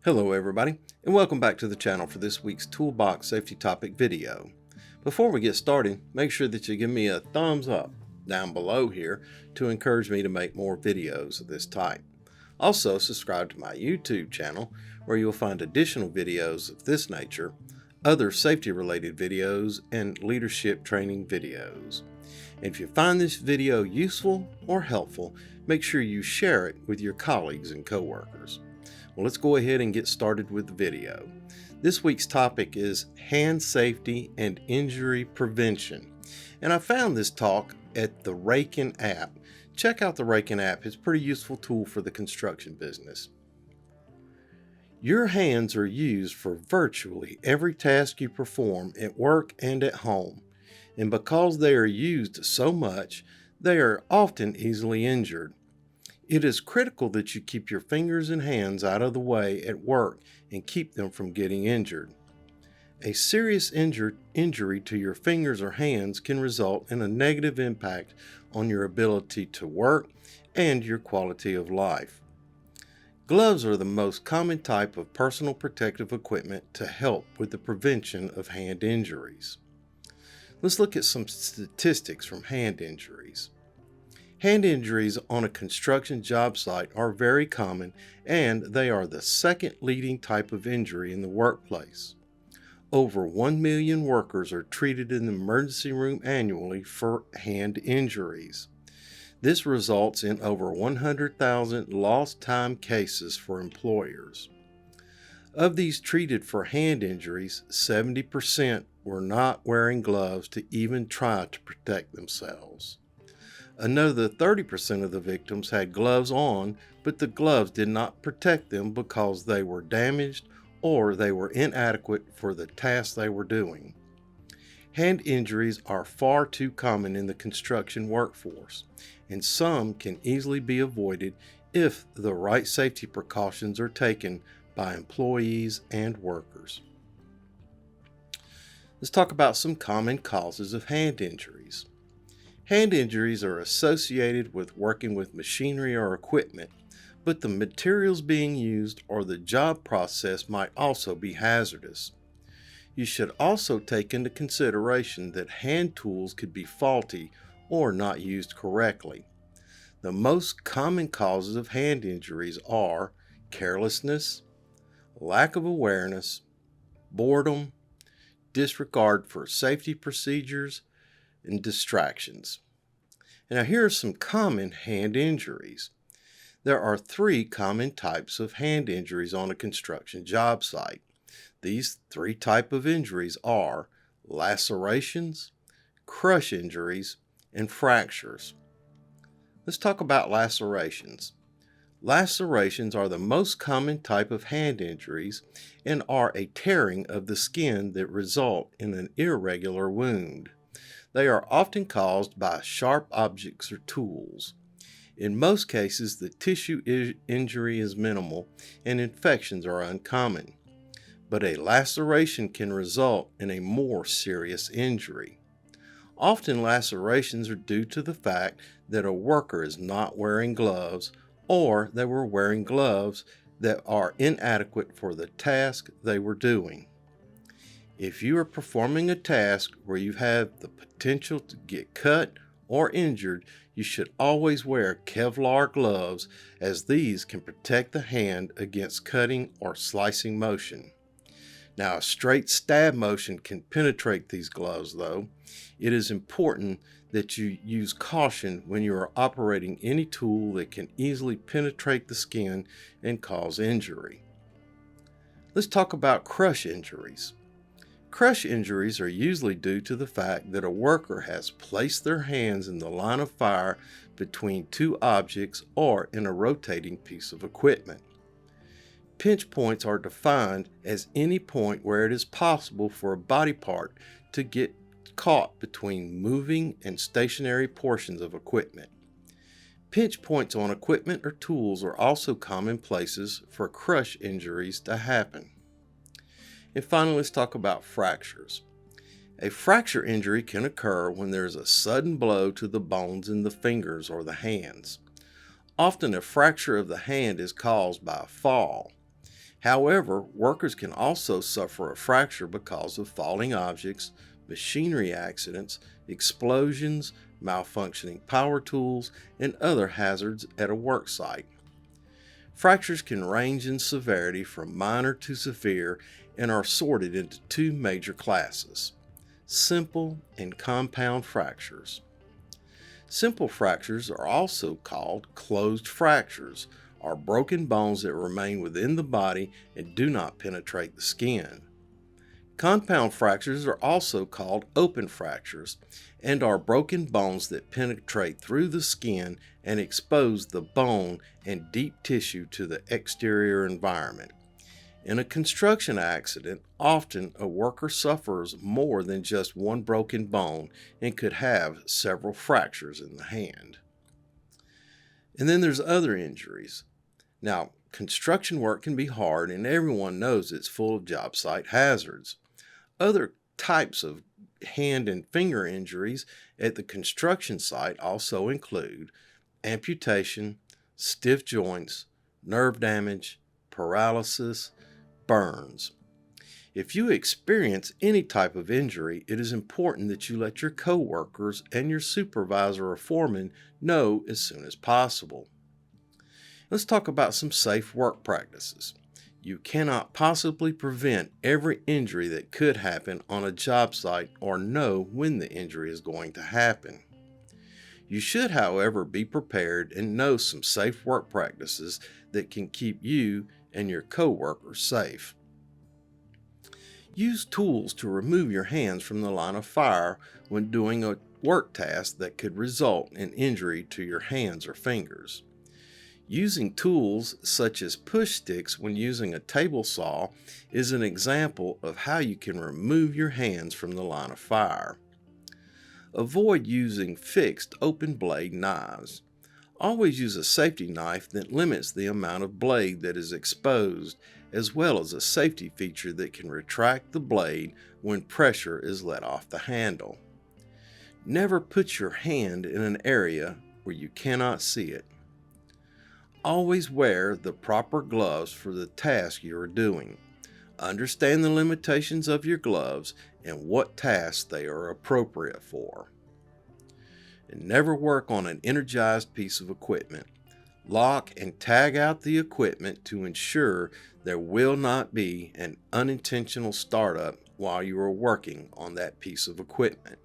Hello everybody, and welcome back to the channel for this week's Toolbox safety topic video. Before we get started, make sure that you give me a thumbs up down below here to encourage me to make more videos of this type. Also, subscribe to my YouTube channel where you'll find additional videos of this nature, other safety related videos, and leadership training videos. And if you find this video useful or helpful, make sure you share it with your colleagues and coworkers. Well, let's go ahead and get started with the video. This week's topic is hand safety and injury prevention. And I found this talk at the Raken app. Check out the Raken app. It's a pretty useful tool for the construction business. Your hands are used for virtually every task you perform at work and at home. And because they are used so much, they are often easily injured. It is critical that you keep your fingers and hands out of the way at work and keep them from getting injured. A serious injury to your fingers or hands can result in a negative impact on your ability to work and your quality of life. Gloves are the most common type of personal protective equipment to help with the prevention of hand injuries. Let's look at some statistics from hand injuries. Hand injuries on a construction job site are very common, and they are the second leading type of injury in the workplace. Over 1 million workers are treated in the emergency room annually for hand injuries. This results in over 100,000 lost time cases for employers. Of these treated for hand injuries, 70% were not wearing gloves to even try to protect themselves. Another 30% of the victims had gloves on, but the gloves did not protect them because they were damaged or they were inadequate for the task they were doing. Hand injuries are far too common in the construction workforce, and some can easily be avoided if the right safety precautions are taken by employees and workers. Let's talk about some common causes of hand injuries. Hand injuries are associated with working with machinery or equipment, but the materials being used or the job process might also be hazardous. You should also take into consideration that hand tools could be faulty or not used correctly. The most common causes of hand injuries are carelessness, lack of awareness, boredom, disregard for safety procedures, and distractions. Now here are some common hand injuries. There are 3 common types of hand injuries on a construction job site. These 3 types of injuries are lacerations, crush injuries, and fractures. Let's talk about lacerations. Lacerations are the most common type of hand injuries and are a tearing of the skin that result in an irregular wound. They are often caused by sharp objects or tools. In most cases, the tissue injury is minimal and infections are uncommon, but a laceration can result in a more serious injury. Often lacerations are due to the fact that a worker is not wearing gloves, or they were wearing gloves that are inadequate for the task they were doing. If you are performing a task where you have the potential to get cut or injured, you should always wear Kevlar gloves, as these can protect the hand against cutting or slicing motion. Now, a straight stab motion can penetrate these gloves, though. It is important that you use caution when you are operating any tool that can easily penetrate the skin and cause injury. Let's talk about crush injuries. Crush injuries are usually due to the fact that a worker has placed their hands in the line of fire between 2 objects or in a rotating piece of equipment. Pinch points are defined as any point where it is possible for a body part to get caught between moving and stationary portions of equipment. Pinch points on equipment or tools are also common places for crush injuries to happen. And finally, let's talk about fractures. A fracture injury can occur when there is a sudden blow to the bones in the fingers or the hands. Often a fracture of the hand is caused by a fall. However, workers can also suffer a fracture because of falling objects, machinery accidents, explosions, malfunctioning power tools, and other hazards at a work site. Fractures can range in severity from minor to severe and are sorted into two major classes: simple and compound fractures. Simple fractures are also called closed fractures, are broken bones that remain within the body and do not penetrate the skin. Compound fractures are also called open fractures and are broken bones that penetrate through the skin and expose the bone and deep tissue to the exterior environment. In a construction accident, often a worker suffers more than just one broken bone and could have several fractures in the hand. And then there's other injuries. Now, construction work can be hard, and everyone knows it's full of job site hazards. Other types of hand and finger injuries at the construction site also include amputation, stiff joints, nerve damage, paralysis, burns. If you experience any type of injury, it is important that you let your coworkers and your supervisor or foreman know as soon as possible. Let's talk about some safe work practices. You cannot possibly prevent every injury that could happen on a job site or know when the injury is going to happen. You should, however, be prepared and know some safe work practices that can keep you and your coworkers safe. Use tools to remove your hands from the line of fire when doing a work task that could result in injury to your hands or fingers. Using tools such as push sticks when using a table saw is an example of how you can remove your hands from the line of fire. Avoid using fixed open blade knives. Always use a safety knife that limits the amount of blade that is exposed, as well as a safety feature that can retract the blade when pressure is let off the handle. Never put your hand in an area where you cannot see it. Always wear the proper gloves for the task you are doing. Understand the limitations of your gloves and what tasks they are appropriate for. And never work on an energized piece of equipment. Lock and tag out the equipment to ensure there will not be an unintentional startup while you are working on that piece of equipment.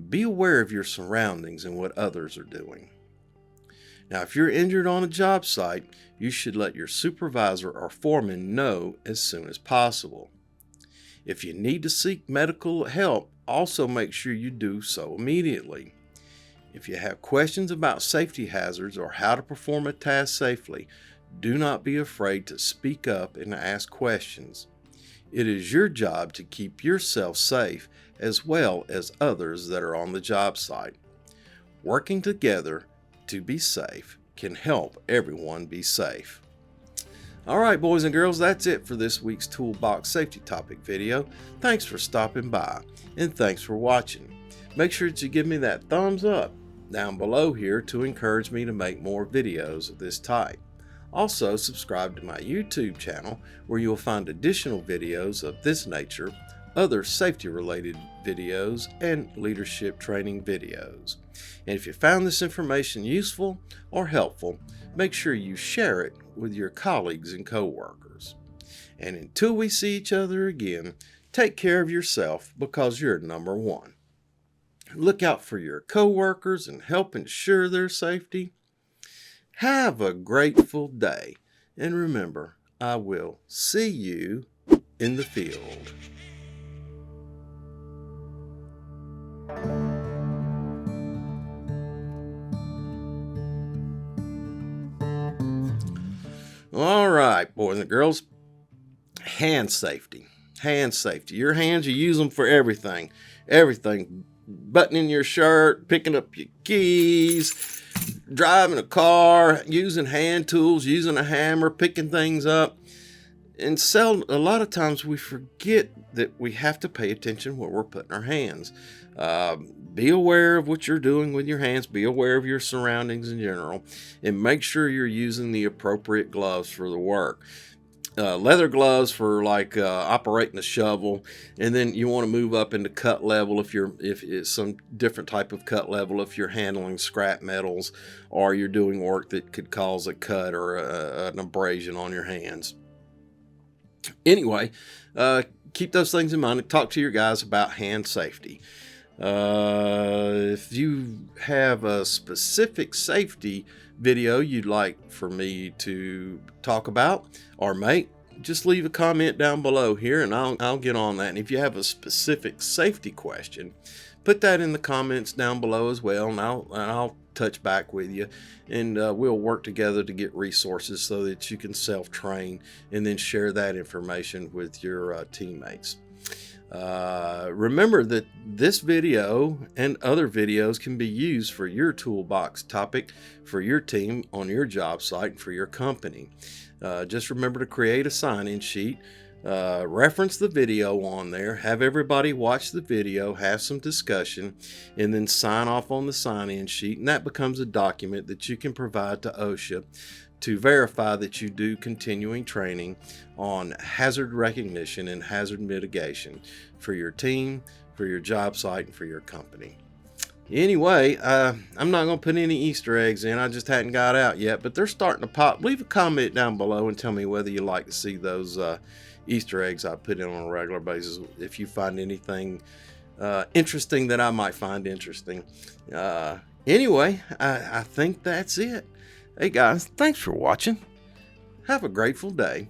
Be aware of your surroundings and what others are doing. Now, if you're injured on a job site, you should let your supervisor or foreman know as soon as possible. If you need to seek medical help, also make sure you do so immediately. If you have questions about safety hazards or how to perform a task safely, do not be afraid to speak up and ask questions. It is your job to keep yourself safe as well as others that are on the job site. Working together to be safe can help everyone be safe. Alright, boys and girls, that's it for this week's Toolbox Safety Topic video. Thanks for stopping by, and thanks for watching. Make sure that you give me that thumbs up down below here to encourage me to make more videos of this type. Also, subscribe to my YouTube channel where you'll find additional videos of this nature, other safety-related videos, and leadership training videos. And if you found this information useful or helpful, make sure you share it with your colleagues and coworkers. And until we see each other again, take care of yourself because you're number one. Look out for your coworkers and help ensure their safety. Have a grateful day, and remember, I will see you in the field. All right, boys and girls, hand safety. Hand safety. Your hands, you use them for everything. Everything. Buttoning your shirt, picking up your keys, driving a car, using hand tools, using a hammer, picking things up. And a lot of times we forget that we have to pay attention where we're putting our hands. Be aware of what you're doing with your hands. Be aware of your surroundings in general. And make sure you're using the appropriate gloves for the work. leather gloves for like operating a shovel, and then you want to move up into cut level if it's some different type of cut level if you're handling scrap metals or you're doing work that could cause a cut or an abrasion on your hands. Anyway, keep those things in mind and talk to your guys about hand safety. If you have a specific safety video you'd like for me to talk about or make, just leave a comment down below here and I'll get on that. And if you have a specific safety question, put that in the comments down below as well, and I'll touch back with you, and we'll work together to get resources so that you can self-train and then share that information with your teammates. Remember that this video and other videos can be used for your toolbox topic for your team on your job site and for your company. Just remember to create a sign-in sheet, reference the video on there, have everybody watch the video, have some discussion, and then sign off on the sign-in sheet, and that becomes a document that you can provide to OSHA to verify that you do continuing training on hazard recognition and hazard mitigation for your team, for your job site, and for your company. Anyway, I'm not going to put any Easter eggs in. I just hadn't got out yet, but they're starting to pop. Leave a comment down below and tell me whether you like to see those Easter eggs I put in on a regular basis. If you find anything interesting that I might find interesting. Anyway, I think that's it. Hey guys, thanks for watching. Have a grateful day.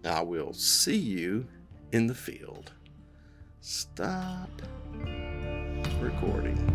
I will see you in the field. Stop recording.